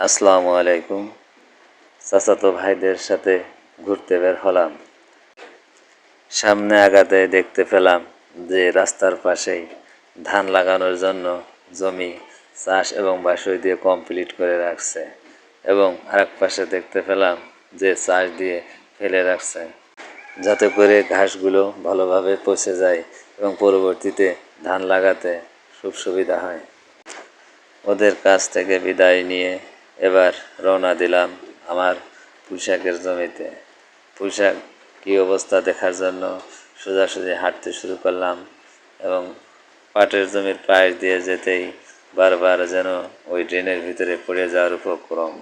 আসসালামু আলাইকুম। চাচাতো ভাইদের সাথে ঘুরতে বের হলাম। সামনে আগাতে দেখতে পেলাম যে রাস্তার পাশেই ধান লাগানোর জন্য জমি চাষ এবং বাঁশই দিয়ে কমপ্লিট করে রাখছে এবং আরেক পাশে দেখতে পেলাম যে চাষ দিয়ে ফেলে রাখছে, যাতে করে ঘাসগুলো ভালোভাবে পচে যায় এবং পরবর্তীতে ধান লাগাতে খুব সুবিধা হয়। ওদের কাছ থেকে বিদায় নিয়ে এবার রওনা দিলাম আমার পুঁইশাকের জমিতে। পুঁইশাক কী অবস্থা দেখার জন্য সোজাসুজি হাঁটতে শুরু করলাম এবং পাটের জমির পাশ দিয়ে যেতেই বারবার যেন ওই ড্রেনের ভিতরে পড়ে যাওয়ার উপক্রম।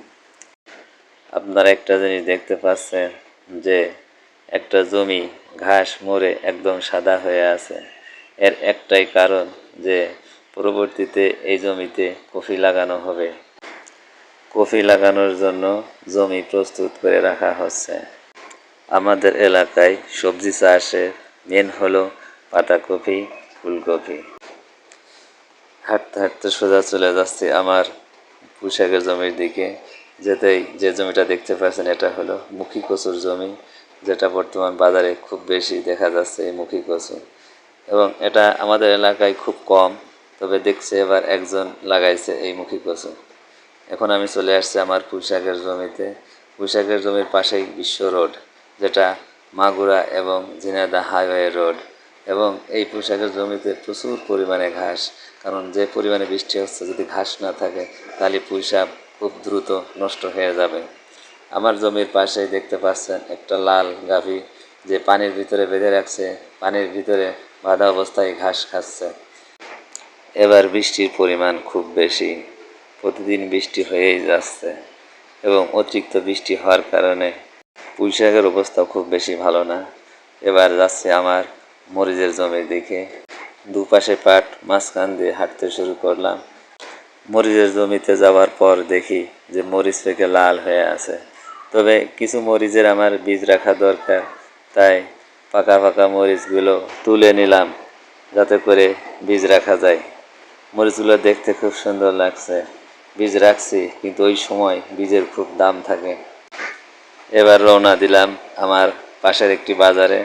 আপনারা একটা জিনিস দেখতে পাচ্ছেন যে একটা জমি ঘাস মরে একদম সাদা হয়ে আছে। এর একটাই কারণ যে পরবর্তীতে এই জমিতে কফি লাগানো হবে। কফি লাগানোর জন্য জমি প্রস্তুত করে রাখা হচ্ছে। আমাদের এলাকায় সবজি চাষের মেন হলো পাতাকপি, ফুলকপি। হাঁটতে হাঁটতে সোজা চলে যাচ্ছি আমার পুঁইশাকের জমির দিকে। যেতেই যে জমিটা দেখতে পাচ্ছেন এটা হলো মুখী কচুর জমি, যেটা বর্তমান বাজারে খুব বেশি দেখা যাচ্ছে এই মুখী কচু, এবং এটা আমাদের এলাকায় খুব কম, তবে দেখছে এবার একজন লাগাইছে এই মুখী কচু। এখন আমি চলে আসছি আমার পুঁইশাকের জমিতে। পুঁইশাকের জমির পাশেই বিশ্ব রোড, যেটা মাগুরা এবং ঝিনাইদহ হাইওয়ে রোড, এবং এই পুঁইশাকের জমিতে প্রচুর পরিমাণে ঘাস, কারণ যে পরিমাণে বৃষ্টি হচ্ছে যদি ঘাস না থাকে তাহলে পুঁইশাক খুব দ্রুত নষ্ট হয়ে যাবে। আমার জমির পাশেই দেখতে পাচ্ছেন একটা লাল গাভী যে পানির ভিতরে বেঁধে রাখছে, পানির ভিতরে বাঁধা অবস্থায় ঘাস খাচ্ছে। এবার বৃষ্টির পরিমাণ খুব বেশি, প্রতিদিন বৃষ্টি হয়েই যাচ্ছে এবং অতিরিক্ত বৃষ্টি হওয়ার কারণে পুঁইশাকের অবস্থা খুব বেশি ভালো না। এবার যাচ্ছে আমার মরিচের জমির দিকে। দুপাশে পাট, মাঝখান দিয়ে হাঁটতে শুরু করলাম। মরিচের জমিতে যাওয়ার পর দেখি যে মরিচ থেকে লাল হয়ে আছে, তবে কিছু মরিচের আমার বীজ রাখা দরকার, তাই পাকা পাকা মরিচগুলো তুলে নিলাম যাতে করে বীজ রাখা যায়। মরিচগুলো দেখতে খুব সুন্দর লাগছে, বীজ রাখছি, কিন্তু ওই সময় বীজের খুব দাম থাকে। এবার রওনা দিলাম আমার পাশের একটি বাজারে,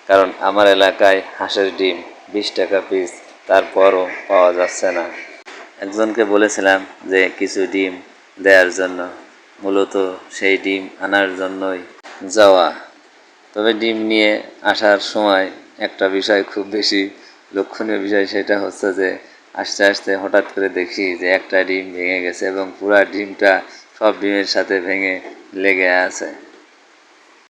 কারণ আমার এলাকায় হাঁসের ডিম 20 টাকা পিস, তারপরও পাওয়া যাচ্ছে না। একজনকে বলেছিলাম যে কিছু ডিম দেওয়ার জন্য, মূলত সেই ডিম আনার জন্যই যাওয়া। তবে ডিম নিয়ে আসার সময় একটা বিষয় খুব বেশি লক্ষণীয় বিষয়, সেটা হচ্ছে যে আস্তে আস্তে হঠাৎ করে দেখি যে একটা ডিম ভেঙে গেছে এবং পুরো ডিমটা সব ডিমের সাথে ভেঙে লেগে আছে।